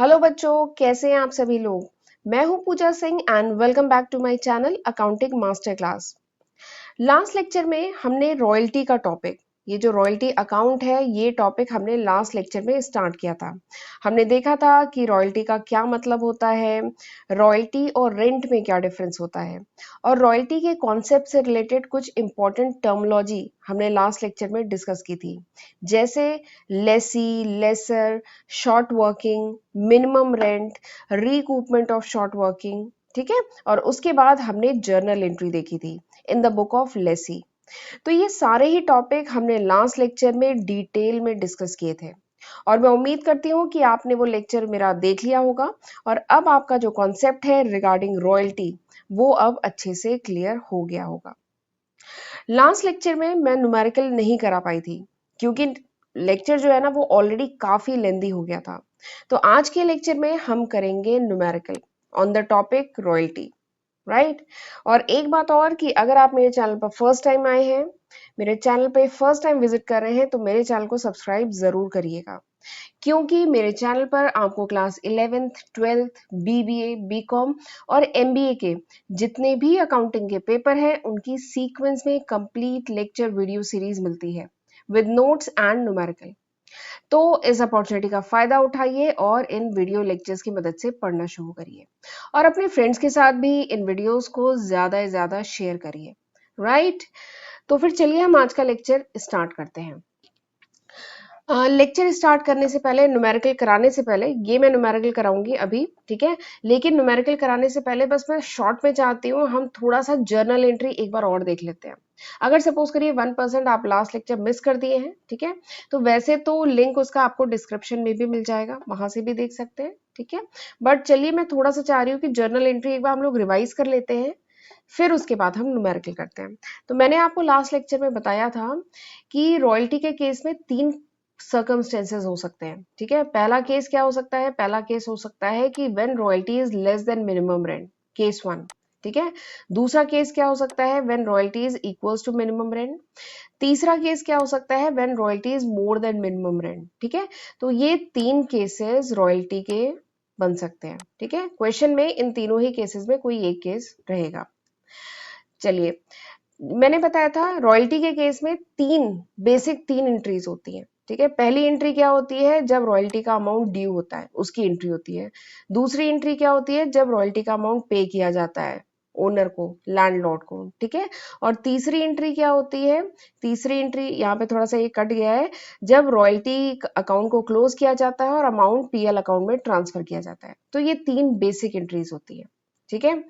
Hello बच्चों, कैसे हैं आप सभी लोग। मैं हूं Pooja Singh and welcome back to my channel accounting master class. Last lecture में हमने रॉयल्टी का टॉपिक, ये जो रॉयल्टी अकाउंट है, ये टॉपिक हमने लास्ट लेक्चर में स्टार्ट किया था। हमने देखा था कि रॉयल्टी का क्या मतलब होता है, रॉयल्टी और रेंट में क्या डिफरेंस होता है, और रॉयल्टी के कॉन्सेप्ट से रिलेटेड कुछ इंपॉर्टेंट टर्मोलॉजी हमने लास्ट लेक्चर में डिस्कस की थी, जैसे lessee, lessor, short working, minimum rent, recoupment of short working. ठीक है, और उसके बाद हमने जर्नल एंट्री देखी थी इन द बुक ऑफ लेसी। तो ये सारे ही टॉपिक हमने लास्ट लेक्चर में डिटेल में डिस्कस किए थे, और मैं उम्मीद करती हूँ कि आपने वो लेक्चर मेरा देख लिया होगा और अब आपका जो कॉन्सेप्ट है रिगार्डिंग रॉयल्टी वो अब अच्छे से क्लियर हो गया होगा। लास्ट लेक्चर में मैं न्यूमेरिकल नहीं करा पाई थी क्योंकि लेक्चर जो है ना वो ऑलरेडी काफी लेंदी हो गया था। तो आज के लेक्चर में हम करेंगे numerical on the topic royalty, right. और एक बात और कि अगर आप मेरे चैनल पर फर्स्ट टाइम आए हैं, मेरे चैनल पे फर्स्ट टाइम विजिट कर रहे हैं, तो मेरे चैनल को सब्सक्राइब जरूर करिएगा, क्योंकि मेरे चैनल पर आपको class 11th 12th BBA BCom और एमबीए के जितने भी अकाउंटिंग के पेपर हैं उनकी सीक्वेंस में कंप्लीट लेक्चर वीडियो सीरीज मिलती है विद नोट्स एंड न्यूमेरिकल। तो इस अपॉर्चुनिटी का फायदा उठाइए और इन वीडियो लेक्चर्स की मदद से पढ़ना शुरू करिए, और अपने फ्रेंड्स के साथ भी इन वीडियोस को ज्यादा से ज्यादा शेयर करिए, राइट। तो फिर चलिए हम आज का लेक्चर स्टार्ट करते हैं। लेक्चर स्टार्ट करने से पहले, न्यूमेरिकल कराने से पहले, ये मैं न्यूमेरिकल कराऊंगी अभी, ठीक है, लेकिन न्यूमेरिकल कराने से पहले बस मैं शॉर्ट में चाहती हूँ हम थोड़ा सा जर्नल एंट्री एक बार और देख लेते हैं। अगर सपोज करिए 1% आप लास्ट लेक्चर मिस कर दिए हैं, ठीक है, तो वैसे तो लिंक उसका आपको डिस्क्रिप्शन में भी मिल जाएगा, वहां से भी देख सकते हैं, ठीक है। बट चलिए मैं थोड़ा सा चाह रही हूँ कि जर्नल एंट्री एक बार हम लोग रिवाइज कर लेते हैं, फिर उसके बाद हम न्यूमेरिकल करते हैं। तो मैंने आपको लास्ट लेक्चर में बताया था कि रॉयल्टी के केस में तीन सर्कमस्टेंसेस हो सकते हैं, ठीक है। पहला केस क्या हो सकता है, पहला केस हो सकता है कि when royalty is less than minimum rent, case one, ठीक है। दूसरा केस क्या हो सकता है, when royalty is equals to minimum rent. तीसरा केस क्या हो सकता है, when royalty is more than minimum rent, ठीक है। तो ये तीन केसेस रॉयल्टी के बन सकते हैं, ठीक है। क्वेश्चन में इन तीनों ही केसेस में कोई एक केस रहेगा। चलिए, मैंने बताया था रॉयल्टी के केस में तीन एंट्रीज होती हैं, ठीक है। पहली एंट्री क्या होती है, जब रॉयल्टी का अमाउंट ड्यू होता है उसकी एंट्री होती है। दूसरी एंट्री क्या होती है, जब रॉयल्टी का अमाउंट पे किया जाता है ओनर को, लैंडलॉर्ड को, ठीक है। और तीसरी एंट्री क्या होती है, तीसरी एंट्री यहाँ पे थोड़ा सा ये कट गया है, जब रॉयल्टी अकाउंट को क्लोज किया जाता है और अमाउंट पीएल अकाउंट में ट्रांसफर किया जाता है। तो ये तीन बेसिक एंट्रीज होती है, ठीक है।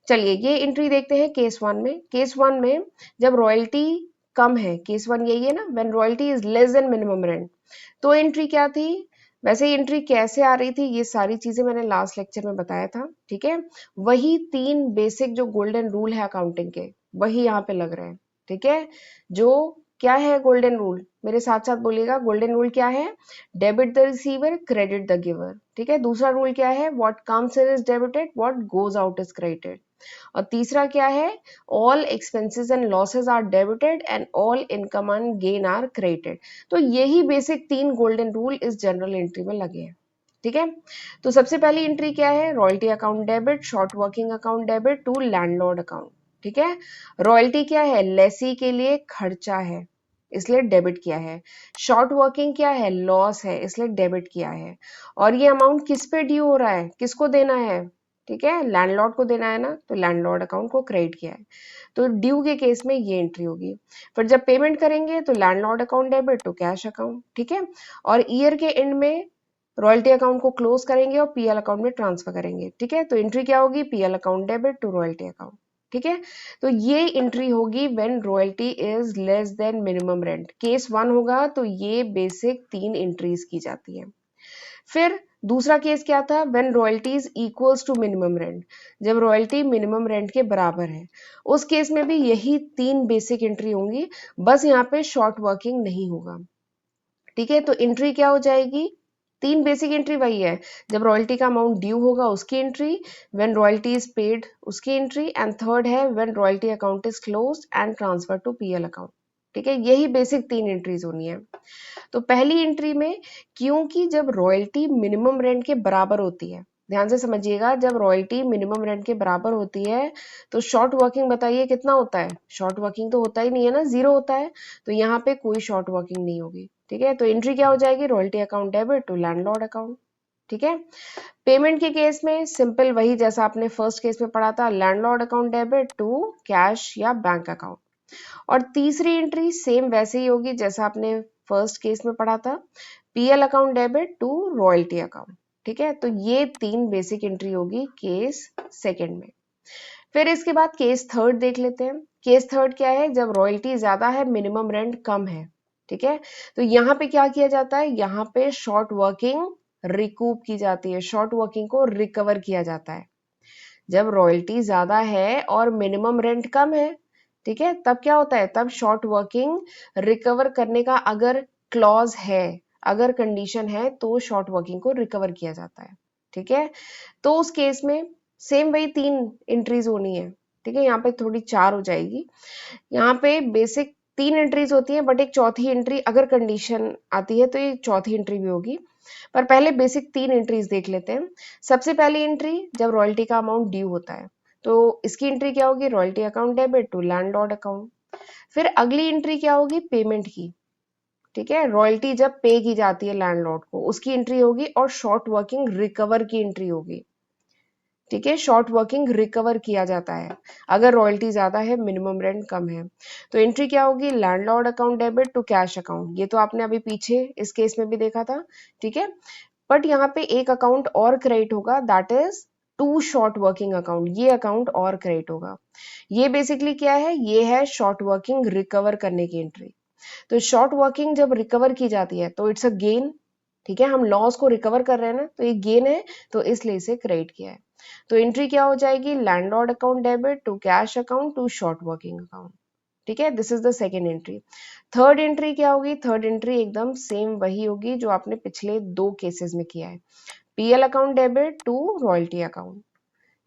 चलिए ये एंट्री देखते हैं केस वन में। केस वन में जब रॉयल्टी कम है, केस वन यही है ना, when royalty is less than minimum rent, तो एंट्री क्या थी। वैसे एंट्री कैसे आ रही थी ये सारी चीजें मैंने लास्ट लेक्चर में बताया था, ठीक है। वही तीन बेसिक जो गोल्डन रूल है अकाउंटिंग के, वही यहाँ पे लग रहे हैं, ठीक है। जो क्या है गोल्डन रूल, मेरे साथ साथ बोलिएगा, गोल्डन रूल क्या है, debit the receiver credit the giver, ठीक है। दूसरा रूल क्या है, what comes in is debited, what goes out is credited. और तीसरा क्या है, all expenses and losses are debited and all income and gain are credited. तो यही बेसिक तीन गोल्डन रूल इस जनरल एंट्री में लगे हैं, ठीक है। तो सबसे पहली एंट्री क्या है, royalty account debit, short working account debit to landlord account, ठीक है। रॉयल्टी क्या है, लेसी के लिए खर्चा है इसलिए डेबिट किया है। शॉर्ट वर्किंग क्या है, लॉस है इसलिए डेबिट किया है। और ये अमाउंट किस पे ड्यू हो रहा है, किसको देना है, ठीक है, लैंडलॉर्ड को देना है ना, तो लैंडलॉर्ड अकाउंट को क्रेडिट किया है। तो ड्यू के केस में ये एंट्री होगी। फिर जब पेमेंट करेंगे तो landlord account debit to cash account, ठीक है। और ईयर के एंड में रॉयल्टी अकाउंट को क्लोज करेंगे और पीएल अकाउंट में ट्रांसफर करेंगे, ठीक है। तो एंट्री क्या होगी, PL account debit to royalty account, ठीक है। तो ये एंट्री होगी when royalty is less than minimum rent, case one होगा। तो ये बेसिक तीन एंट्रीज की जाती है। फिर दूसरा केस क्या था, when royalty is equals to minimum rent, जब रॉयल्टी मिनिमम रेंट के बराबर है, उस केस में भी यही तीन बेसिक एंट्री होंगी, बस यहाँ पे शॉर्ट वर्किंग नहीं होगा, ठीक है। तो एंट्री क्या हो जाएगी, तीन बेसिक एंट्री वही है, जब रॉयल्टी का अमाउंट ड्यू होगा उसकी entry, when royalty is paid उसकी एंट्री, एंड थर्ड है when royalty account is closed and transfer to PL account, ठीक है, यही बेसिक 3 एंट्रीज होनी है। तो पहली एंट्री में, क्योंकि जब रॉयल्टी मिनिमम रेंट के बराबर होती है, ध्यान से समझिएगा, जब रॉयल्टी मिनिमम रेंट के बराबर होती है तो शॉर्ट वर्किंग बताइए कितना होता है? शॉर्ट वर्किंग तो होता ही नहीं है ना, 0 होता है। तो यहाँ पे कोई शॉर्ट वर्किंग नहीं होगी। ठीक है, तो एंट्री क्या हो जाएगी? Royalty account debit to landlord account. ठीक है, पेमेंट के केस में सिंपल वही जैसा आपने फर्स्ट केस में पढ़ा था, landlord account debit to cash या बैंक अकाउंट। और तीसरी एंट्री सेम वैसे ही होगी जैसा आपने फर्स्ट केस में पढ़ा था, PL account debit to royalty account. ठीक है, तो ये 3 बेसिक एंट्री होगी केस सेकंड में। फिर इसके बाद केस थर्ड देख लेते हैं। केस थर्ड क्या है? जब रॉयल्टी ज्यादा है, मिनिमम रेंट कम है। ठीक है, तो यहाँ पे क्या किया जाता है? यहाँ पे शॉर्ट वर्किंग रिकूप की जाती है, शॉर्ट वर्किंग को रिकवर किया जाता है। जब रॉयल्टी ज्यादा है और मिनिमम रेंट कम है, ठीक है, तब क्या होता है? तब शॉर्ट वर्किंग रिकवर करने का अगर क्लॉज है, अगर कंडीशन है, तो शॉर्ट वर्किंग को रिकवर किया जाता है। ठीक है, तो उस केस में सेम वही 3 एंट्रीज होनी है। ठीक है, यहाँ पे थोड़ी 4 हो जाएगी। यहाँ पे बेसिक 3 एंट्रीज होती है, बट एक चौथी एंट्री अगर कंडीशन आती है तो ये चौथी एंट्री भी होगी। पर पहले बेसिक 3 एंट्रीज देख लेते हैं। सबसे पहली एंट्री, जब रॉयल्टी का अमाउंट ड्यू होता है, तो इसकी एंट्री क्या होगी? Royalty account debit to landlord account. फिर अगली एंट्री क्या होगी? पेमेंट की। ठीक है, रॉयल्टी जब पे की जाती है लैंडलॉर्ड को, उसकी एंट्री होगी, और शॉर्ट वर्किंग रिकवर की एंट्री होगी। ठीक है, शॉर्ट वर्किंग रिकवर किया जाता है अगर रॉयल्टी ज्यादा है, मिनिमम रेंट कम है। तो एंट्री क्या होगी? Landlord account debit to cash account. ये तो आपने अभी पीछे इस केस में भी देखा था। ठीक है, बट यहाँ पे एक अकाउंट और क्रेडिट होगा, that is to short working account. ये अकाउंट और क्रेडिट होगा। ये बेसिकली क्या है? ये है शॉर्ट वर्किंग रिकवर करने की एंट्री। तो शॉर्ट वर्किंग जब रिकवर की जाती है तो इट्स अ गेन। ठीक है, हम लॉस को रिकवर कर रहे हैं ना, तो ये गेन है, तो इसलिए इसे क्रेडिट किया है। तो एंट्री क्या हो जाएगी? Landlord account debit to cash account to short working account. ठीक है, this is the second entry. Third entry क्या होगी? थर्ड एंट्री एकदम सेम वही होगी जो आपने पिछले 2 केसेस में किया है, PL account debit to royalty account.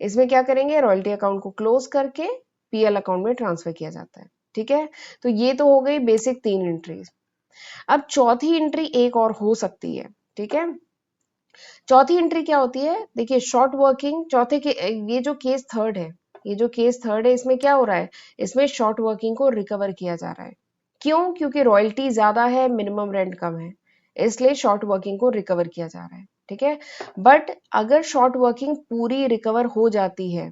इसमें क्या करेंगे? रॉयल्टी अकाउंट को क्लोज करके पीएल अकाउंट में ट्रांसफर किया जाता है। ठीक है, तो ये तो हो गई बेसिक 3 एंट्रीज। अब चौथी एंट्री एक और हो सकती है। ठीक है, चौथी एंट्री क्या होती है? देखिए, शॉर्ट वर्किंग चौथे के, ये जो केस थर्ड है, ये जो केस थर्ड है, इसमें क्या हो रहा है? इसमें शॉर्ट वर्किंग को रिकवर किया जा रहा है। क्यों? क्योंकि रॉयल्टी ज्यादा है, मिनिमम रेंट कम है, इसलिए शॉर्ट वर्किंग को रिकवर किया जा रहा है। ठीक है, बट अगर शॉर्ट वर्किंग पूरी रिकवर हो जाती है,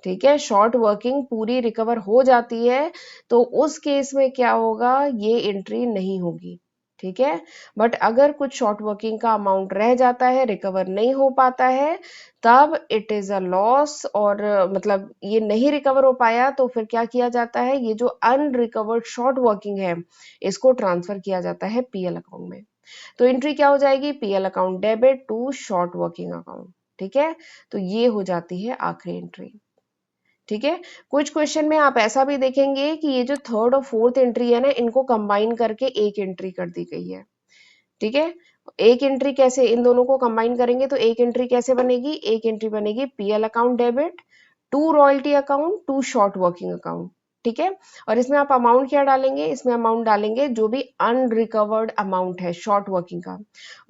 ठीक है, शॉर्ट वर्किंग पूरी रिकवर हो जाती है, तो उस केस में क्या होगा? ये एंट्री नहीं होगी। ठीक है, बट अगर कुछ शॉर्ट वर्किंग का अमाउंट रह जाता है, रिकवर नहीं हो पाता है, तब इट इज अ लॉस, और मतलब ये नहीं रिकवर हो पाया तो फिर क्या किया जाता है? ये जो अनरिकवर्ड शॉर्ट वर्किंग है, इसको ट्रांसफर किया जाता है पीएल अकाउंट में। तो एंट्री क्या हो जाएगी? PL account debit to short working account. ठीक है, तो ये हो जाती है आखिरी एंट्री। ठीक है, कुछ क्वेश्चन में आप ऐसा भी देखेंगे कि ये जो थर्ड और फोर्थ एंट्री है ना, इनको कंबाइन करके एक एंट्री कर दी गई है। ठीक है, एक एंट्री कैसे? इन दोनों को कंबाइन करेंगे तो एक एंट्री कैसे बनेगी? एक एंट्री बनेगी PL account debit to royalty account to short working account. ठीक है, और इसमें आप अमाउंट क्या डालेंगे? इसमें अमाउंट डालेंगे जो भी अनरिकवर्ड अमाउंट है शॉर्ट वर्किंग का,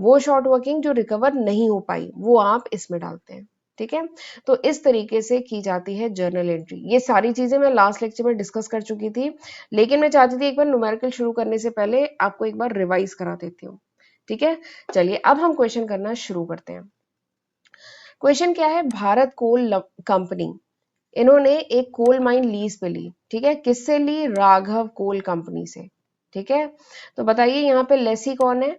वो शॉर्ट वर्किंग जो रिकवर नहीं हो पाई, वो आप इसमें डालते हैं। ठीक है, तो इस तरीके से की जाती है जर्नल एंट्री। ये सारी चीजें मैं लास्ट लेक्चर में डिस्कस कर चुकी थी, लेकिन मैं चाहती थी एक बार न्यूमेरिकल शुरू करने से पहले आपको एक बार रिवाइज करा देती हूँ। ठीक है, चलिए अब हम क्वेश्चन करना शुरू करते हैं। क्वेश्चन क्या है? भारत कोल कंपनी, इन्होंने एक कोल माइन लीज पे ली। ठीक है, किससे ली? राघव कोल कंपनी से। ठीक है, तो बताइए यहाँ पे लेसी कौन है?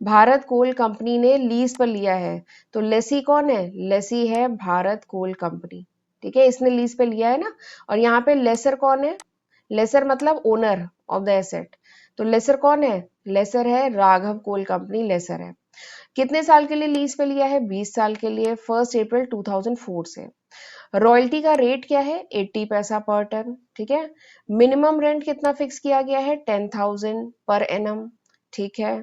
भारत कोल कंपनी ने लीज पर लिया है, तो लेसी कौन है? लेसी है भारत कोल कंपनी। ठीक है, इसने लीज पे लिया है ना। और यहाँ पे लेसर कौन है? लेसर मतलब ओनर ऑफ द एसेट। तो लेसर कौन है? लेसर है राघव कोल कंपनी, लेसर है। कितने साल के लिए लीज पे लिया है? 20 साल के लिए, 1 अप्रैल 2004 से। रॉयल्टी का रेट क्या है? 80 पैसा पर टन। ठीक है, मिनिमम रेंट कितना फिक्स किया गया है? 10,000 पर एनम। ठीक है,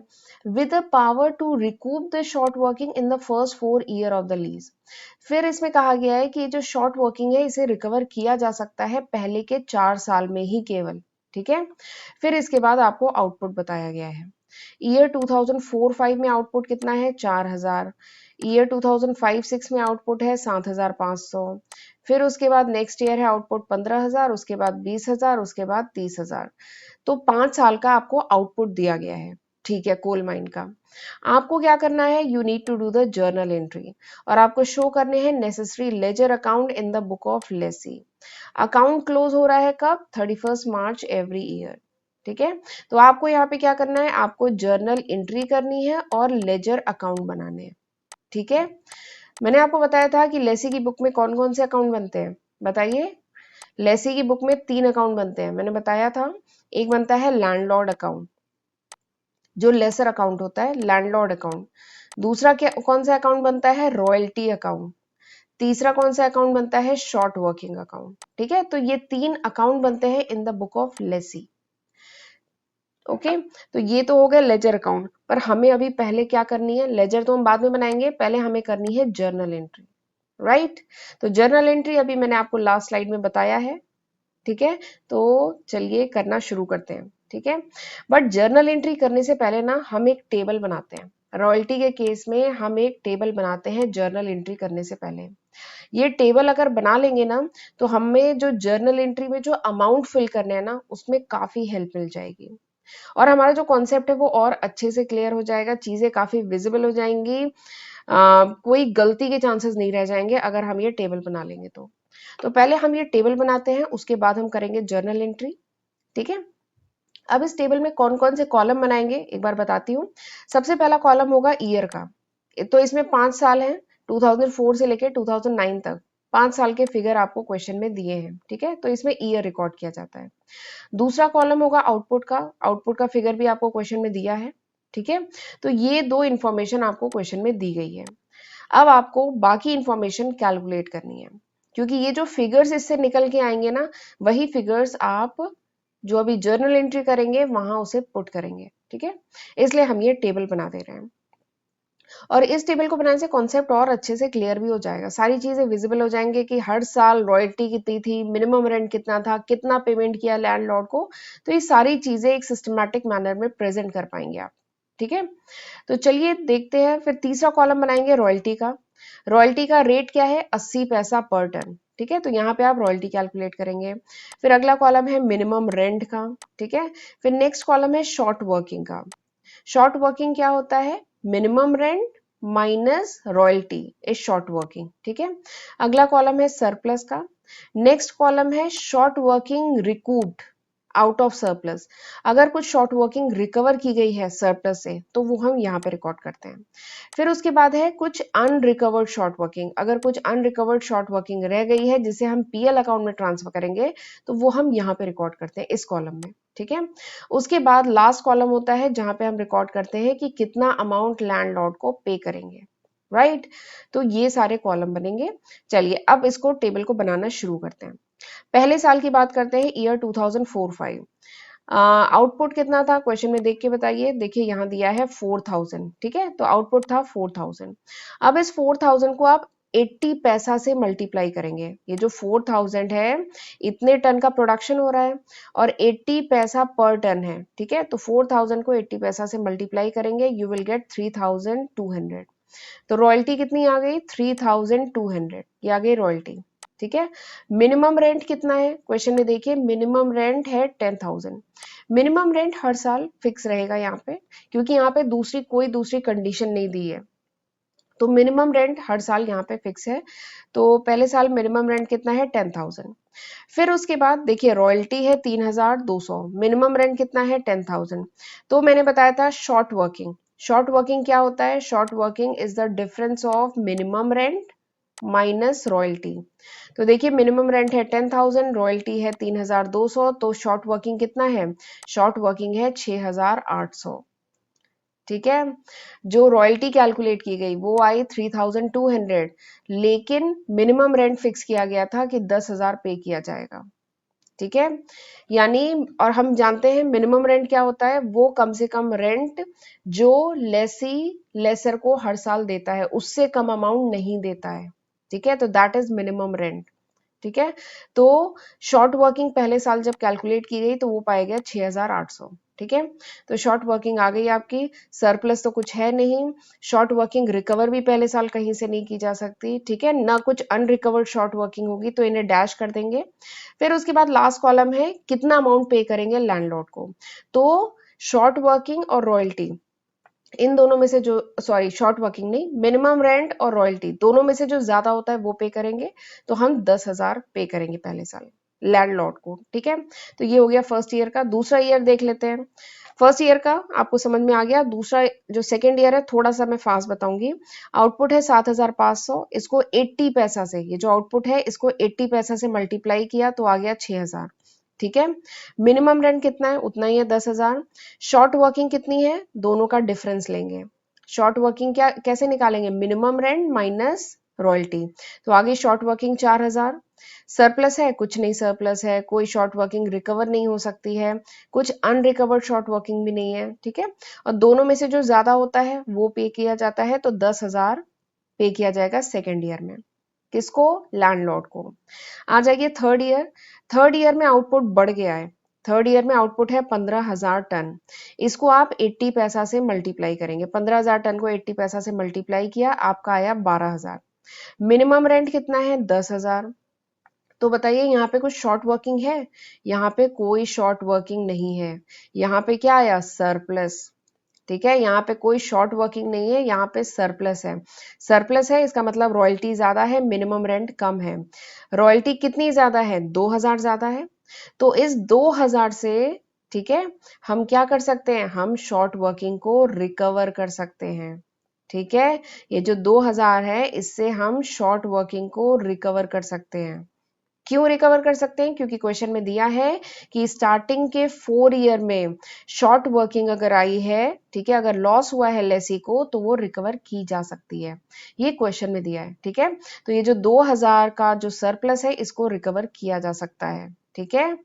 with the power to recoup the short working in the first 4 year of the lease. फिर इसमें कहा गया है कि जो शॉर्ट वर्किंग है, इसे रिकवर किया जा सकता है पहले के 4 साल में ही केवल। ठीक है। फिर इसके बाद आपको आउटपुट बताया गया है। ईयर 2004-5 में आउटपुट कितना है 4000। ईयर 2005-6 में आउटपुट है 7500। फिर उसके बाद नेक्स्ट ईयर है आउटपुट 15000, उसके बाद 20000, उसके बाद 30000। तो 5 साल का आपको आउटपुट दिया गया है, ठीक है, कोल माइन का। आपको क्या करना है, you need to do the journal entry, और आपको शो करने हैं necessary ledger account in the book of lessee. Account close हो रहा है कब, 31 मार्च एवरी ईयर, ठीक है। तो आपको यहाँ पे क्या करना है, आपको जर्नल एंट्री करनी है और लेजर अकाउंट बनाने हैं, ठीक है। मैंने आपको बताया था कि लेसी की बुक में कौन कौन से अकाउंट बनते हैं, बताइए। लेसी की बुक में 3 अकाउंट बनते हैं, मैंने बताया था। एक बनता है लैंडलॉर्ड अकाउंट, जो लेसर अकाउंट होता है, लैंडलॉर्ड अकाउंट। दूसरा क्या, कौन सा अकाउंट बनता है, रॉयल्टी अकाउंट। तीसरा कौन सा अकाउंट बनता है, शॉर्ट वर्किंग अकाउंट, ठीक है। तो ये 3 अकाउंट बनते हैं इन the book of Lesi. Okay, तो ये तो हो गया लेजर अकाउंट, पर हमें अभी पहले क्या करनी है, लेजर तो हम बाद में बनाएंगे, पहले हमें करनी है जर्नल एंट्री, राइट। तो जर्नल एंट्री अभी मैंने आपको लास्ट स्लाइड में बताया है, ठीक है। तो चलिए करना शुरू करते हैं, ठीक है। बट जर्नल एंट्री करने से पहले ना हम एक टेबल बनाते हैं। रॉयल्टी के केस में हम एक टेबल बनाते हैं जर्नल एंट्री करने से पहले। ये टेबल अगर बना लेंगे ना, तो हमें जो जर्नल एंट्री में जो अमाउंट फिल करने हैं ना, उसमें काफी हेल्प मिल जाएगी, और हमारा जो कॉन्सेप्ट है वो और अच्छे से क्लियर हो जाएगा, चीजें काफी विजिबल हो जाएंगी। कोई गलती के चांसेस नहीं रह जाएंगे अगर हम ये टेबल बना लेंगे तो पहले हम ये टेबल बनाते हैं, उसके बाद हम करेंगे जर्नल एंट्री, ठीक है। अब इस टेबल में कौन कौन से कॉलम बनाएंगे एक बार बताती हूँ। सबसे पहला कॉलम होगा ईयर का, तो इसमें 5 साल है, 2004 से लेकर 2009 तक 5 साल के फिगर आपको क्वेश्चन में दिए हैं, ठीक है। तो इसमें ईयर रिकॉर्ड किया जाता है। दूसरा कॉलम होगा आउटपुट का, आउटपुट का फिगर भी आपको क्वेश्चन में दिया है, ठीक है। तो ये 2 इंफॉर्मेशन आपको क्वेश्चन में दी गई है। अब आपको बाकी इंफॉर्मेशन कैलकुलेट करनी है, क्योंकि ये जो फिगर्स इससे निकल के आएंगे ना, वही फिगर्स आप जो अभी जर्नल एंट्री करेंगे वहां उसे पुट करेंगे, ठीक है। इसलिए हम ये टेबल बना दे रहे हैं, और इस टेबल को बनाने से कॉन्सेप्ट और अच्छे से क्लियर भी हो जाएगा, सारी चीजें विजिबल हो जाएंगे कि हर साल रॉयल्टी कितनी थी, मिनिमम रेंट कितना था, कितना पेमेंट किया लैंडलॉर्ड को। तो ये सारी चीजें एक सिस्टमैटिक मैनर में प्रेजेंट कर पाएंगे आप, ठीक है। तो चलिए देखते हैं, फिर तीसरा कॉलम बनाएंगे रॉयल्टी का। रॉयल्टी का रेट क्या है, 80 पैसा पर टन, ठीक है। तो यहाँ पे आप रॉयल्टी कैलकुलेट करेंगे। फिर अगला कॉलम है मिनिमम रेंट का, ठीक है। फिर नेक्स्ट कॉलम है शॉर्ट वर्किंग का। शॉर्ट वर्किंग क्या होता है, minimum rent minus royalty is short working, ठीक है। अगला कॉलम है सरप्लस का। नेक्स्ट कॉलम है short working recouped out of surplus. अगर कुछ शॉर्ट वर्किंग रिकवर की गई है सरप्लस से, तो वो हम यहाँ पे रिकॉर्ड करते हैं। फिर उसके बाद है कुछ अनरिकवर्ड शॉर्ट वर्किंग, अगर कुछ अनरिकवर्ड शॉर्ट वर्किंग रह गई है जिसे हम पीएल अकाउंट में ट्रांसफर करेंगे, तो वो हम यहाँ पे रिकॉर्ड करते हैं इस कॉलम में, ठीक है। उसके बाद लास्ट कॉलम होता है जहां पे हम रिकॉर्ड करते हैं कि कितना अमाउंट लैंडलॉर्ड को पे करेंगे, राइट। तो ये सारे कॉलम बनेंगे। चलिए अब इसको टेबल को बनाना शुरू करते हैं। पहले साल की बात करते हैं, ईयर 2004-5। आउटपुट कितना था क्वेश्चन में देख के बताइए, देखिए यहाँ दिया है 4000, ठीक है। तो आउटपुट था 4000। अब इस 4000 को आप 80 पैसा से मल्टीप्लाई करेंगे। ये जो 4000 है, इतने टन का प्रोडक्शन हो रहा है और 80 पैसा पर टन है, ठीक है। तो 4000 को 80 पैसा से मल्टीप्लाई करेंगे, यू विल गेट 3200। तो रॉयल्टी कितनी आ गई, 3200, ये आ गई रॉयल्टी, ठीक है। मिनिमम रेंट कितना है क्वेश्चन में, देखिए मिनिमम रेंट है 10,000। मिनिमम रेंट हर साल फिक्स रहेगा यहाँ पे, क्योंकि यहाँ पे कोई दूसरी कंडीशन नहीं दी है, तो मिनिमम रेंट हर साल यहाँ पे फिक्स है। तो पहले साल मिनिमम रेंट कितना है 10,000। फिर उसके बाद देखिए रॉयल्टी है 3,200, मिनिमम रेंट कितना है 10,000। तो मैंने बताया था शॉर्ट वर्किंग, शॉर्ट वर्किंग क्या होता है, short working is the difference of minimum rent minus royalty. तो देखिए मिनिमम रेंट है 10,000, रॉयल्टी है 3,200, तो शॉर्ट वर्किंग कितना है, शॉर्ट वर्किंग है 6,800, ठीक है। जो रॉयल्टी कैलकुलेट की गई वो आई 3,200, लेकिन मिनिमम रेंट फिक्स किया गया था कि 10,000 पे किया जाएगा, ठीक है। यानी, और हम जानते हैं मिनिमम रेंट क्या होता है, वो कम से कम रेंट जो लेसी लेसर को हर साल देता है, उससे कम अमाउंट नहीं देता है, ठीक है। तो दैट इज मिनिमम रेंट, ठीक है। तो शॉर्ट वर्किंग पहले साल जब कैलकुलेट की गई तो वो पाया गया 6,800। ठीक है, तो शॉर्ट वर्किंग आ गई आपकी, सरप्लस तो कुछ है नहीं, शॉर्ट वर्किंग रिकवर भी पहले साल कहीं से नहीं की जा सकती। ठीक है ना, कुछ अनरिकवर्ड शॉर्ट वर्किंग होगी तो इन्हें डैश कर देंगे। फिर उसके बाद लास्ट कॉलम है कितना अमाउंट पे करेंगे लैंडलॉर्ड को। तो शॉर्ट वर्किंग और रॉयल्टी, इन दोनों में से जो, सॉरी शॉर्ट वर्किंग नहीं, मिनिमम रेंट और रॉयल्टी दोनों में से जो ज्यादा होता है वो पे करेंगे। तो हम 10,000 पे करेंगे पहले साल लैंडलॉर्ड को। ठीक है, तो ये हो गया फर्स्ट ईयर का। दूसरा ईयर देख लेते हैं। फर्स्ट ईयर का आपको समझ में आ गया। दूसरा जो सेकेंड ईयर है थोड़ा सा मैं फास्ट बताऊंगी। आउटपुट है 7,500, इसको 80 पैसा से, ये जो आउटपुट है इसको 80 पैसा से मल्टीप्लाई किया तो आ गया 6,000। ठीक है, मिनिमम रेंट कितना है, उतना ही है 10,000। शॉर्ट वर्किंग कितनी है, दोनों का डिफरेंस लेंगे। शॉर्ट वर्किंग क्या कैसे निकालेंगे, मिनिमम रेंट माइनस रॉयल्टी। तो आगे शॉर्ट वर्किंग 4,000। सरप्लस है, कुछ नहीं सरप्लस है, कोई शॉर्ट वर्किंग रिकवर नहीं हो सकती है, कुछ अनरिकवर्ड शॉर्ट वर्किंग भी नहीं है। ठीक है, और दोनों में से जो ज्यादा होता है वो पे किया जाता है, तो 10,000 पे किया जाएगा सेकेंड ईयर में। किसको, लैंडलॉर्ड को। आ जाइए थर्ड ईयर। थर्ड ईयर में आउटपुट बढ़ गया है। थर्ड ईयर में आउटपुट है 15,000 टन। इसको आप 80 पैसा से मल्टीप्लाई करेंगे। 15,000 टन को 80 पैसा से मल्टीप्लाई किया, आपका आया 12,000। मिनिमम रेंट कितना है, 10,000। तो बताइए यहाँ पे कुछ शॉर्ट वर्किंग है, यहाँ पे कोई शॉर्ट वर्किंग नहीं है। यहाँ पे क्या आया, सरप्लस। ठीक है, यहाँ पे कोई शॉर्ट वर्किंग नहीं है, यहाँ पे सरप्लस है। सरप्लस है इसका मतलब रॉयल्टी ज्यादा है, मिनिमम रेंट कम है। रॉयल्टी कितनी ज्यादा है, 2,000 ज्यादा है। तो इस 2,000 से, ठीक है, हम क्या कर सकते हैं, हम शॉर्ट वर्किंग को रिकवर कर सकते हैं। ठीक है, ये जो 2,000 है इससे हम शॉर्ट वर्किंग को रिकवर कर सकते हैं। क्यों रिकवर कर सकते हैं, क्योंकि क्वेश्चन में दिया है कि स्टार्टिंग के 4 ईयर में शॉर्ट वर्किंग अगर आई है, ठीक है, अगर लॉस हुआ है लेसी को तो वो रिकवर की जा सकती है। ये क्वेश्चन में दिया है। ठीक है, तो ये जो 2,000 का जो सरप्लस है इसको रिकवर किया जा सकता है। ठीक है,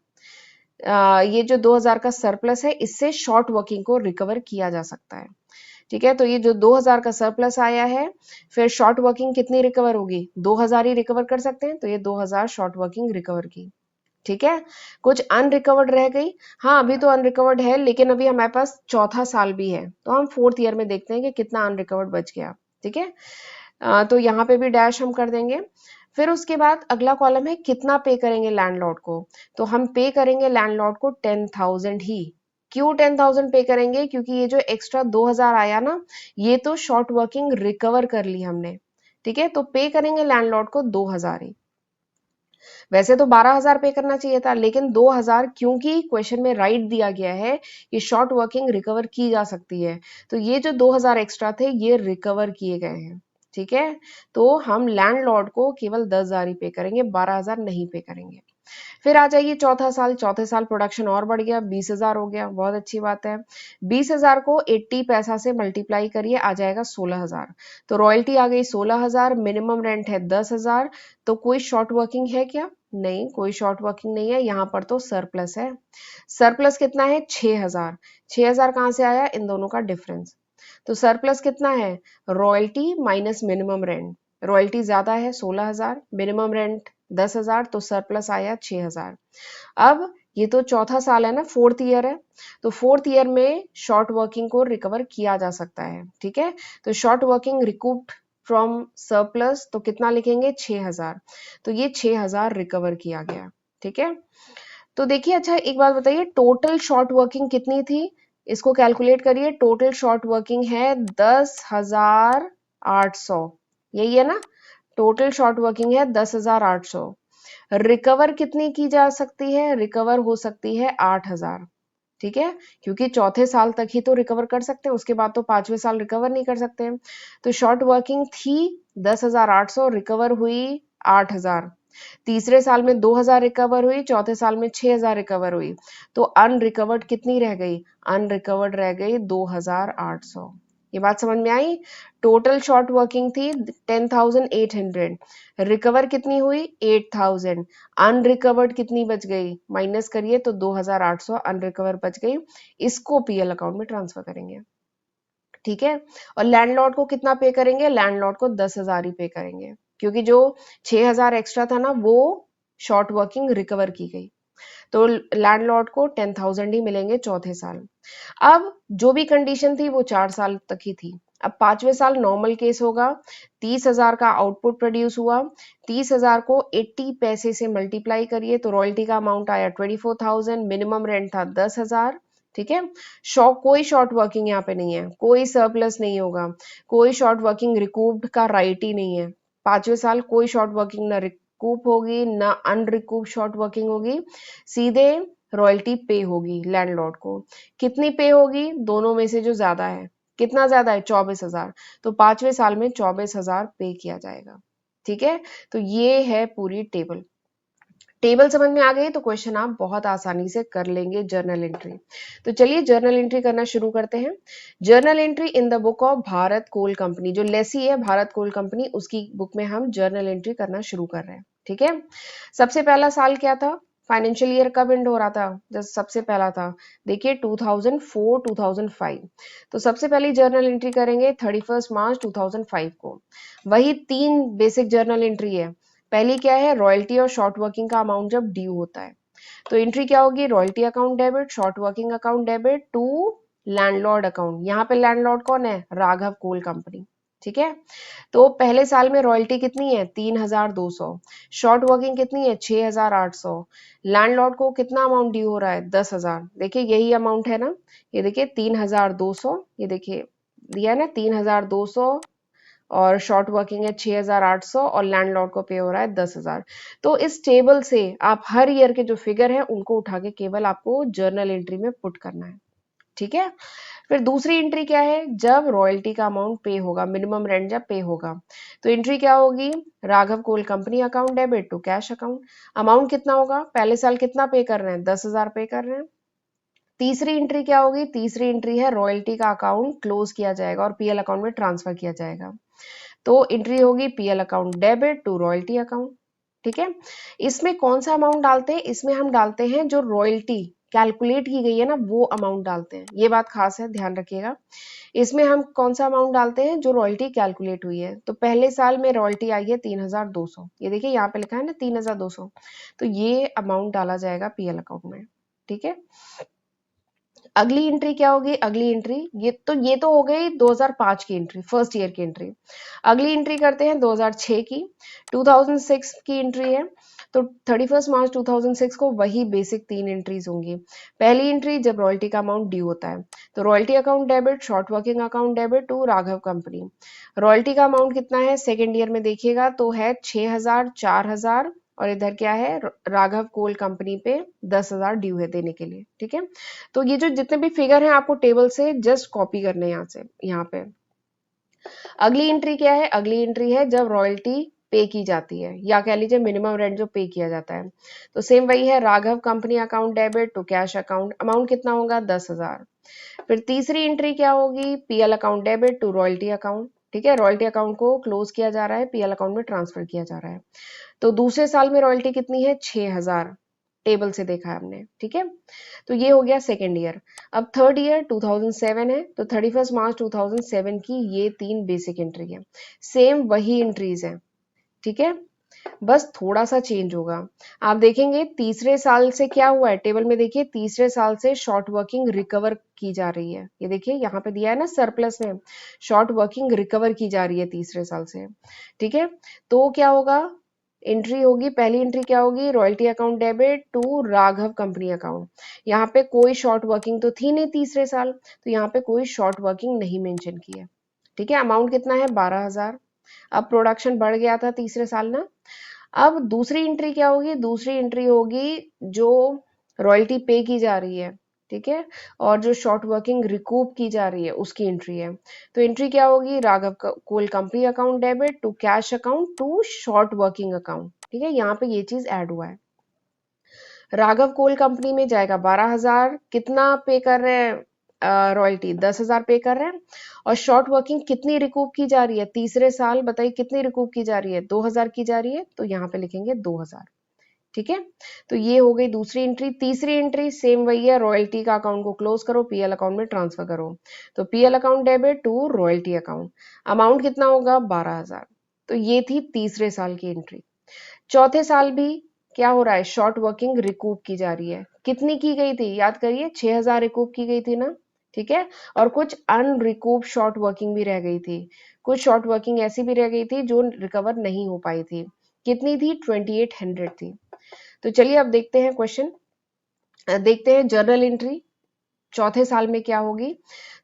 ये जो 2,000 का सरप्लस है इससे शॉर्ट वर्किंग को रिकवर किया जा सकता है। ठीक है, तो ये जो 2,000 का सरप्लस आया है, फिर शॉर्ट वर्किंग कितनी रिकवर होगी, 2,000 ही रिकवर कर सकते हैं, तो ये 2,000 शॉर्ट वर्किंग रिकवर की। ठीक है, कुछ अनरिकवर्ड रह गई। हाँ, अभी तो अनरिकवर्ड है लेकिन अभी हमारे पास चौथा साल भी है, तो हम फोर्थ ईयर में देखते हैं कि कितना अनरिकवर्ड बच गया। ठीक है, तो यहाँ पे भी डैश हम कर देंगे। फिर उसके बाद अगला कॉलम है कितना पे करेंगे लैंडलॉर्ड को। तो हम पे करेंगे लैंडलॉर्ड को 10,000 ही। क्यों 10,000 पे करेंगे, क्योंकि ये जो एक्स्ट्रा 2,000 आया ना, ये तो शॉर्ट वर्किंग रिकवर कर ली हमने। ठीक है, तो पे करेंगे लैंडलॉर्ड को 2,000 ही। वैसे तो 12,000 पे करना चाहिए था, लेकिन 2,000 क्योंकि क्वेश्चन में राइट दिया गया है कि शॉर्ट वर्किंग रिकवर की जा सकती है, तो ये जो 2,000 एक्स्ट्रा थे ये रिकवर किए गए हैं। ठीक है, तो हम लैंडलॉर्ड को केवल 10,000 ही पे करेंगे, 12,000 नहीं पे करेंगे। फिर आ जाइए चौथा साल। चौथे साल प्रोडक्शन और बढ़ गया, 20,000 हो गया, बहुत अच्छी बात है। 20,000 को 80 पैसा से मल्टीप्लाई करिए, आ जाएगा 16,000। तो रॉयल्टी आ गई 16,000, मिनिमम रेंट है 10,000। तो कोई शॉर्ट वर्किंग है क्या, नहीं, कोई शॉर्ट वर्किंग नहीं है, यहाँ पर तो सरप्लस है। सरप्लस कितना है, 6,000। 6,000 कहाँ से आया, इन दोनों का डिफरेंस। तो सरप्लस कितना है, royalty minus minimum rent. Royalty ज्यादा है 16,000, मिनिमम रेंट 10,000, तो सरप्लस आया 6,000। अब ये तो चौथा साल है ना, फोर्थ ईयर है, तो फोर्थ ईयर में शॉर्ट वर्किंग को रिकवर किया जा सकता है। ठीक है, तो short working recouped from surplus, तो कितना लिखेंगे, 6,000। तो ये 6,000 रिकवर किया गया। ठीक है, तो देखिए, अच्छा एक बात बताइए, टोटल शॉर्ट वर्किंग कितनी थी, इसको कैलकुलेट करिए। टोटल शॉर्ट वर्किंग है 10,800, यही है ना, टोटल शॉर्ट वर्किंग है 10,800। रिकवर कितनी की जा सकती है, रिकवर हो सकती है 8,000। ठीक है, क्योंकि चौथे साल तक ही तो रिकवर कर सकते हैं, उसके बाद तो पांचवें साल रिकवर नहीं कर सकते हैं। तो शॉर्ट वर्किंग थी 10,800, रिकवर हुई 8,000। तीसरे साल में 2,000 रिकवर हुई, चौथे साल में 6,000 रिकवर हुई। तो अनरिकवर्ड कितनी रह गई, अनरिकवर्ड रह गई 2,800। ये बात समझ में आई। टोटल शॉर्ट वर्किंग थी 10,800, रिकवर कितनी हुई 8,000, अनरिकवर्ड कितनी बच गई, माइनस करिए तो 2,800 अनरिकवर बच गई। इसको पीएल अकाउंट में ट्रांसफर करेंगे। ठीक है, और लैंडलॉर्ड को कितना पे करेंगे, लैंडलॉर्ड को 10,000 ही पे करेंगे, क्योंकि जो 6,000 एक्स्ट्रा था ना वो शॉर्ट वर्किंग रिकवर की गई, तो लैंडलॉर्ड को 10,000 ही मिलेंगे चौथे साल। अब जो भी कंडीशन थी वो 4 साल तक ही थी। अब 5वें साल नॉर्मल केस होगा, 30,000 का आउटपुट प्रोड्यूस हुआ, 30,000 को 80 पैसे से मल्टीप्लाई करिए तो रॉयल्टी का अमाउंट आया 24,000, मिनिमम रेंट था 10,000। ठीक है, कोई शॉर्ट वर्किंग यहाँ पे नहीं है, कोई सरप्लस नहीं होगा, कोई शॉर्ट वर्किंग रिकूव्ड का राइट ही नहीं है। 5वें साल कोई शॉर्ट वर्किंग ना रिकूप होगी ना अनरिकूप शॉर्ट वर्किंग होगी, सीधे रॉयल्टी पे होगी लैंडलॉर्ड को। कितनी पे होगी? दोनों में से जो ज्यादा है। कितना ज्यादा है? 24,000। तो 5वें साल में 24,000 पे किया जाएगा। ठीक है, तो ये है पूरी टेबल। टेबल समझ में आ गई तो क्वेश्चन आप बहुत आसानी से कर लेंगे जर्नल एंट्री। तो चलिए जर्नल एंट्री करना शुरू करते हैं। Journal entry in the book of Bharat Coal Company, जो लेसी है भारत कोल कंपनी, उसकी बुक में हम जर्नल एंट्री करना शुरू कर रहे हैं। ठीक है, सबसे पहला साल क्या था? फाइनेंशियल ईयर कब एंड हो रहा था? जब सबसे पहला था, देखिए 2004 2005। तो सबसे पहली जर्नल एंट्री करेंगे 31 मार्च 2005 को। वही 3 बेसिक जर्नल एंट्री है। पहली क्या है? रॉयल्टी और शॉर्ट वर्किंग का अमाउंट जब ड्यू होता है, तो एंट्री क्या होगी? Royalty account debit, short working account debit to landlord account. यहाँ पे लैंडलॉर्ड कौन है? Raghav Coal Company. ठीक है, तो पहले साल में रॉयल्टी कितनी है? 3,200। शॉर्ट वर्किंग कितनी है? 6,800। लैंडलॉर्ड को कितना अमाउंट ड्यू हो रहा है? 10,000। देखिए यही अमाउंट है ना, ये देखिए 3,200, ये देखिए दिया है ना 3,200, और शॉर्ट वर्किंग है 6,800 और लैंडलॉर्ड को पे हो रहा है 10,000। तो इस टेबल से आप हर ईयर के जो फिगर है उनको उठा के केवल आपको जर्नल एंट्री में पुट करना है। ठीक है, फिर दूसरी एंट्री क्या है? जब रॉयल्टी का अमाउंट पे होगा, मिनिमम रेंट जब पे होगा, तो एंट्री क्या होगी? Raghav Coal Company account debit to cash account. Amount कितना होगा? पहले साल कितना पे कर रहे हैं? 10,000 पे कर रहे हैं। तीसरी एंट्री क्या होगी? तीसरी एंट्री है रॉयल्टी का अकाउंट क्लोज किया जाएगा और पीएल अकाउंट में ट्रांसफर किया जाएगा, तो एंट्री होगी PL account debit to royalty account. ठीक है, इसमें कौन सा अमाउंट डालते हैं? इसमें हम डालते हैं जो रॉयल्टी कैलकुलेट की गई है ना, वो अमाउंट डालते हैं। ये बात खास है, ध्यान रखिएगा। इसमें हम कौन सा अमाउंट डालते हैं? जो रॉयल्टी कैलकुलेट हुई है। तो पहले साल में रॉयल्टी आई है 3,200, ये देखिए यहाँ पे लिखा है ना 3,200, तो ये अमाउंट डाला जाएगा पीएल अकाउंट में। ठीक है, अगली एंट्री क्या होगी? अगली एंट्री ये तो हो गई 2005 की एंट्री, फर्स्ट ईयर की एंट्री। अगली एंट्री करते हैं 2006 की, 2006 की एंट्री है। तो 31 मार्च 2006 को वही बेसिक 3 एंट्रीज होंगी। पहली एंट्री जब रॉयल्टी का अमाउंट ड्यू होता है, तो royalty account debit, short working account debit to Raghav Company. Royalty का अमाउंट कितना है? सेकेंड ईयर में देखिएगा तो है 6,000, 4,000, और इधर क्या है? राघव कोल कंपनी पे 10,000 ड्यू है देने के लिए। ठीक है, तो ये जो जितने भी फिगर हैं आपको टेबल से जस्ट कॉपी करने हैं यहाँ से, यहाँ पे। अगली एंट्री क्या है? अगली एंट्री है जब रॉयल्टी पे की जाती है, या कह लीजिए मिनिमम रेंट जो पे किया जाता है। तो सेम वही है, Raghav Company account debit to cash account. Amount कितना होगा? 10,000। फिर तीसरी एंट्री क्या होगी? PL account debit to royalty account. ठीक है, रॉयल्टी अकाउंट को क्लोज किया जा रहा है, पीएल अकाउंट में ट्रांसफर किया जा रहा है। तो दूसरे साल में रॉयल्टी कितनी है? 6,000, टेबल से देखा है हमने। ठीक है, तो ये हो गया सेकेंड ईयर। अब थर्ड ईयर 2007 है, तो 31 मार्च 2007 की ये 3 बेसिक एंट्री है। सेम वही एंट्रीज है। ठीक है, बस थोड़ा सा चेंज होगा। आप देखेंगे तीसरे साल से क्या हुआ है, टेबल में देखिए तीसरे साल से शॉर्ट वर्किंग रिकवर की जा रही है। ये देखिए यहाँ पे दिया है ना सरप्लस में, शॉर्ट वर्किंग रिकवर की जा रही है तीसरे साल से। ठीक है, तो क्या होगा? एंट्री होगी, पहली एंट्री क्या होगी? Royalty account debit to Raghav Company account. यहाँ पे कोई शॉर्ट वर्किंग तो थी नहीं तीसरे साल, तो यहाँ पे कोई शॉर्ट वर्किंग नहीं मेंशन की है। ठीक है, अमाउंट कितना है? 12,000। अब प्रोडक्शन बढ़ गया था तीसरे साल ना। अब दूसरी एंट्री क्या होगी? दूसरी एंट्री होगी जो रॉयल्टी पे की जा रही है, ठीक है, और जो शॉर्ट वर्किंग रिकूप की जा रही है उसकी एंट्री है। तो एंट्री क्या होगी? Raghav Coal Company account debit to cash account to short working account. ठीक है, यहाँ पे ये चीज ऐड हुआ है। राघव कोल कंपनी में जाएगा 12,000, कितना पे कर रहे हैं रॉयल्टी? 10,000 पे कर रहे हैं। और शॉर्ट वर्किंग कितनी रिकूप की जा रही है तीसरे साल? बताइए कितनी रिकूप की जा रही है? 2,000 की जा रही है, तो यहाँ पे लिखेंगे 2,000। ठीक है, तो ये हो गई दूसरी एंट्री। तीसरी एंट्री सेम वही है, रॉयल्टी का अकाउंट को क्लोज करो, पीएल अकाउंट में ट्रांसफर करो। तो PL account debit to royalty account. Amount कितना होगा? 12,000। तो ये थी तीसरे साल की एंट्री। चौथे साल भी क्या हो रहा है, शॉर्ट वर्किंग रिकूप की जा रही है। कितनी की गई थी, याद करिए, 6000 रिकूप की गई थी ना, ठीक है। और कुछ अनरिकूप शॉर्ट वर्किंग भी रह गई थी, कुछ शॉर्ट वर्किंग ऐसी भी रह गई थी जो रिकवर नहीं हो पाई थी। कितनी थी, 2800 थी। तो चलिए अब देखते हैं क्वेश्चन, देखते हैं जर्नल एंट्री चौथे साल में क्या होगी।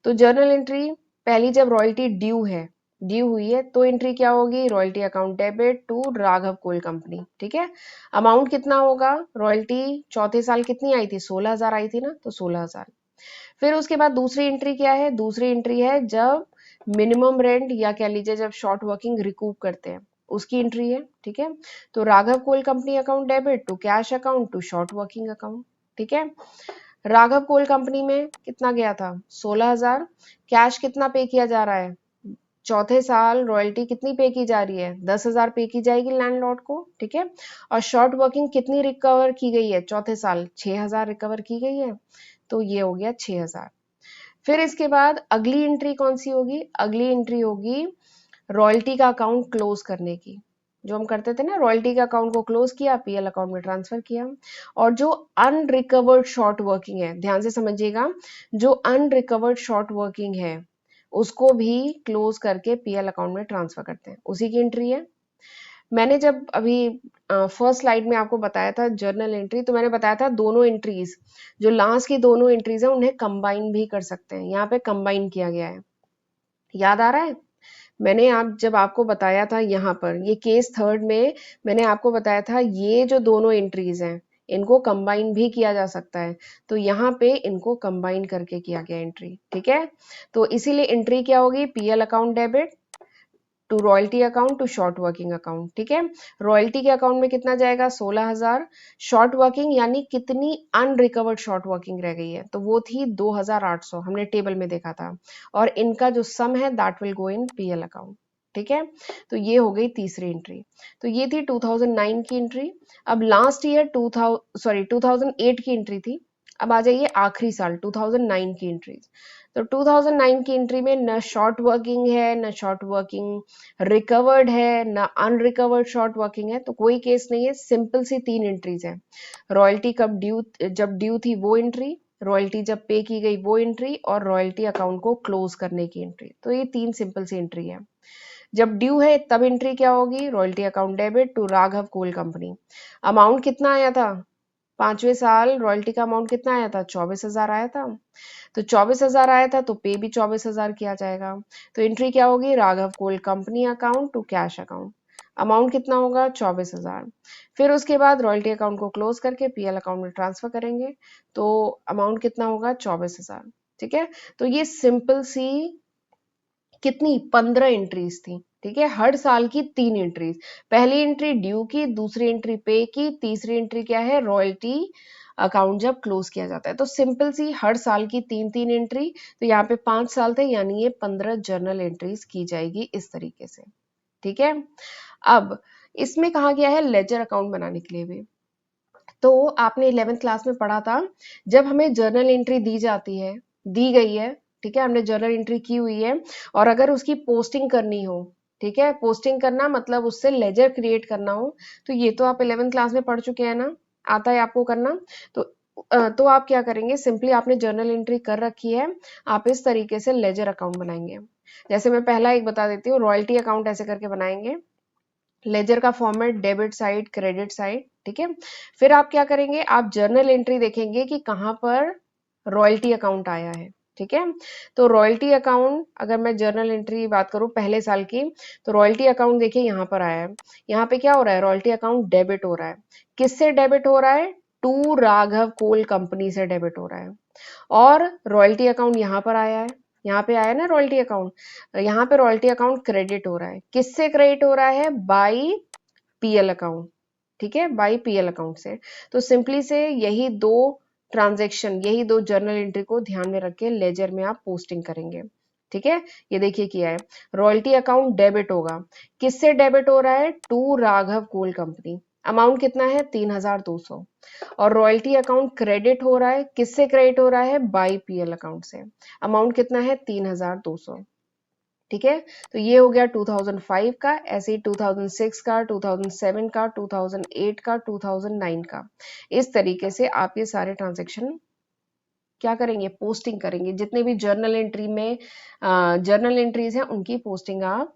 तो जर्नल एंट्री पहली, जब रॉयल्टी ड्यू है, ड्यू हुई है, तो एंट्री क्या होगी, royalty account debit to Raghav Coal Company, ठीक है। अमाउंट कितना होगा, रॉयल्टी चौथे साल कितनी आई थी, 16,000 आई थी ना, तो 16,000। फिर उसके बाद दूसरी एंट्री क्या है, दूसरी एंट्री है जब मिनिमम रेंट या कह लीजिए जब शॉर्ट वर्किंग रिकूप करते हैं, उसकी एंट्री है, ठीक है। तो Raghav Coal Company account debit to cash account to short working account, ठीक है। राघव कोल कंपनी में कितना गया था, 16,000। कैश कितना पे किया जा रहा है, चौथे साल रॉयल्टी कितनी पे की जा रही है, 10,000 पे की जाएगी लैंडलॉर्ड को, ठीक है। और शॉर्ट वर्किंग कितनी रिकवर की गई है चौथे साल, 6,000 रिकवर की गई है, तो ये हो गया 6,000। फिर इसके बाद अगली एंट्री कौन सी होगी, अगली एंट्री होगी रॉयल्टी का अकाउंट क्लोज करने की, जो हम करते थे ना, रॉयल्टी के अकाउंट को क्लोज किया, पीएल अकाउंट में ट्रांसफर किया। और जो अनरिकवर्ड शॉर्ट वर्किंग है, ध्यान से समझिएगा, जो अनरिकवर्ड शॉर्ट वर्किंग है उसको भी क्लोज करके पीएल अकाउंट में ट्रांसफर करते हैं, उसी की एंट्री है। मैंने जब अभी फर्स्ट स्लाइड में आपको बताया था जर्नल एंट्री, तो मैंने बताया था दोनों एंट्रीज, जो लास्ट की दोनों एंट्रीज है उन्हें कंबाइन भी कर सकते हैं, यहाँ पे कंबाइन किया गया है, याद आ रहा है। मैंने आप जब आपको बताया था यहाँ पर ये केस थर्ड में, मैंने आपको बताया था ये जो दोनों एंट्रीज हैं इनको कंबाइन भी किया जा सकता है, तो यहाँ पे इनको कंबाइन करके किया गया एंट्री, ठीक है। तो इसीलिए एंट्री क्या होगी, PL account debit to royalty account to short working account, ठीक है। रॉयल्टी के अकाउंट में कितना जाएगा, 16,000। शॉर्ट वर्किंग यानी कितनी अनरिकवर्ड शॉर्ट वर्किंग रह गई है, तो वो थी 2,800, हमने टेबल में देखा था। और इनका जो सम है that will go in PL account, ठीक है। तो ये हो गई तीसरी एंट्री। तो ये थी 2009 की एंट्री। अब लास्ट ईयर 2008 की एंट्री थी। अब आ जाइए आखिरी साल 2009 की एंट्री। तो 2009 की एंट्री में न शॉर्ट वर्किंग है, न शॉर्ट वर्किंग रिकवर्ड है, ना अनरिकवर्ड शॉर्ट वर्किंग है, तो कोई केस नहीं है, सिंपल सी तीन एंट्रीज है। रॉयल्टी कब ड्यू, जब ड्यू थी वो एंट्री, रॉयल्टी जब पे की गई वो एंट्री, और रॉयल्टी अकाउंट को क्लोज करने की एंट्री, तो ये तीन सिंपल सी एंट्री है। जब ड्यू है तब एंट्री क्या होगी, royalty account debit to Raghav Coal Company. Amount कितना आया था, पांचवें साल रॉयल्टी का अमाउंट कितना आया था, 24,000 आया था। तो 24,000 आया था तो पे भी 24,000 किया जाएगा। तो एंट्री क्या होगी, Raghav Coal Company account to cash account. Amount कितना होगा, 24,000। फिर उसके बाद रॉयल्टी अकाउंट को क्लोज करके पीएल अकाउंट में ट्रांसफर करेंगे, तो अमाउंट कितना होगा, 24,000, ठीक है। तो ये सिंपल सी कितनी, 15 एंट्रीज थी, ठीक है। हर साल की तीन एंट्रीज, पहली एंट्री ड्यू की, दूसरी एंट्री पे की, तीसरी एंट्री क्या है, रॉयल्टी अकाउंट जब क्लोज किया जाता है। तो सिंपल सी हर साल की तीन तीन एंट्री, तो यहाँ पे 5 साल थे, यानी ये 15 जर्नल एंट्रीज की जाएगी इस तरीके से, ठीक है। अब इसमें कहा गया है लेजर अकाउंट बनाने के लिए भी। तो आपने 11th क्लास में पढ़ा था, जब हमें जर्नल एंट्री दी जाती है, दी गई है, ठीक है, हमने जर्नल एंट्री की हुई है, और अगर उसकी पोस्टिंग करनी हो, ठीक है, पोस्टिंग करना मतलब उससे लेजर क्रिएट करना हो, तो ये तो आप 11th क्लास में पढ़ चुके हैं ना, आता है आपको करना। तो तो आप क्या करेंगे, सिंपली आपने जर्नल एंट्री कर रखी है, आप इस तरीके से लेजर अकाउंट बनाएंगे। जैसे मैं पहला एक बता देती हूँ, रॉयल्टी अकाउंट ऐसे करके बनाएंगे। लेजर का format debit side, credit side, ठीक है। फिर आप क्या करेंगे, आप जर्नल एंट्री देखेंगे कि कहाँ पर रॉयल्टी अकाउंट आया है, ठीक है। तो रॉयल्टी अकाउंट, अगर मैं जर्नल एंट्री बात करूं पहले साल की, तो रॉयल्टी अकाउंट देखिए यहाँ पर आया है। यहाँ पे क्या हो रहा है, रॉयल्टी अकाउंट डेबिट हो रहा है। किससे डेबिट हो रहा है, टू राघव कोल कंपनी से डेबिट हो रहा है। और रॉयल्टी अकाउंट यहाँ पर आया है, यहाँ पे आया ना रॉयल्टी अकाउंट, यहाँ पे रॉयल्टी अकाउंट क्रेडिट हो रहा है। किससे क्रेडिट हो रहा है, बाई पीएल अकाउंट, ठीक है, बाई पीएल अकाउंट से। तो सिंपली से यही दो ट्रांजैक्शन, यही दो जर्नल एंट्री को ध्यान में रख के लेजर में आप पोस्टिंग करेंगे, ठीक है। ये देखिए किया है, रॉयल्टी अकाउंट डेबिट होगा, किससे डेबिट हो रहा है, to Raghav Coal Company. Amount कितना है, 3,200। और रॉयल्टी अकाउंट क्रेडिट हो रहा है, किससे क्रेडिट हो रहा है, बाई पीएल अकाउंट से। अमाउंट कितना है, 3,200, ठीक है। तो ये हो गया 2005 का, ऐसे ही 2006 का, 2007 का, 2008 का, 2009 का। इस तरीके से आप ये सारे ट्रांजेक्शन क्या करेंगे, पोस्टिंग करेंगे। जितने भी जर्नल एंट्री में जर्नल एंट्रीज हैं उनकी पोस्टिंग आप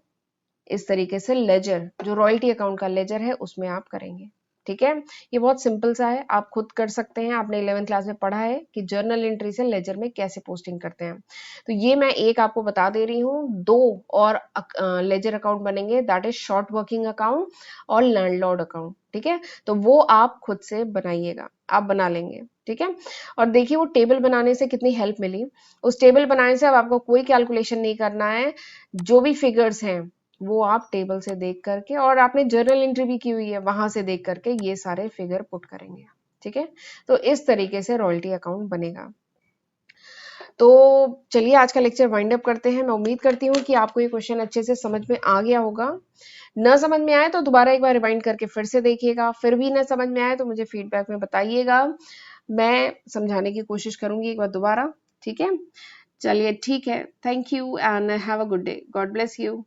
इस तरीके से लेजर, जो रॉयल्टी अकाउंट का लेजर है उसमें आप करेंगे। ठीक है, ये बहुत सिंपल सा है, आप खुद कर सकते हैं। आपने 11th क्लास में पढ़ा है कि जर्नल एंट्री से लेजर में कैसे पोस्टिंग करते हैं। तो ये मैं एक आपको बता दे रही हूँ। दो और लेजर अकाउंट बनेंगे, that is short working account और लैंडलॉर्ड अकाउंट। ठीक है, तो वो आप खुद से बनाइएगा, आप बना लेंगे। ठीक है, और देखिए वो टेबल बनाने से कितनी हेल्प मिली। उस टेबल बनाने से अब आपको कोई कैलकुलेशन नहीं करना है, जो भी फिगर्स हैं वो आप टेबल से देख करके, और आपने जर्नल एंट्री भी की हुई है वहां से देख करके ये सारे फिगर पुट करेंगे। ठीक है, तो इस तरीके से रॉयल्टी अकाउंट बनेगा। तो चलिए आज का लेक्चर वाइंड अप करते हैं। मैं उम्मीद करती हूँ कि आपको ये क्वेश्चन अच्छे से समझ में आ गया होगा। न समझ में आए तो दोबारा एक बार रिवाइंड करके फिर से देखिएगा, फिर भी न समझ में आए तो मुझे फीडबैक में बताइएगा, मैं समझाने की कोशिश करूंगी एक बार दोबारा। ठीक है, चलिए ठीक है, thank you and have a good day, God bless you.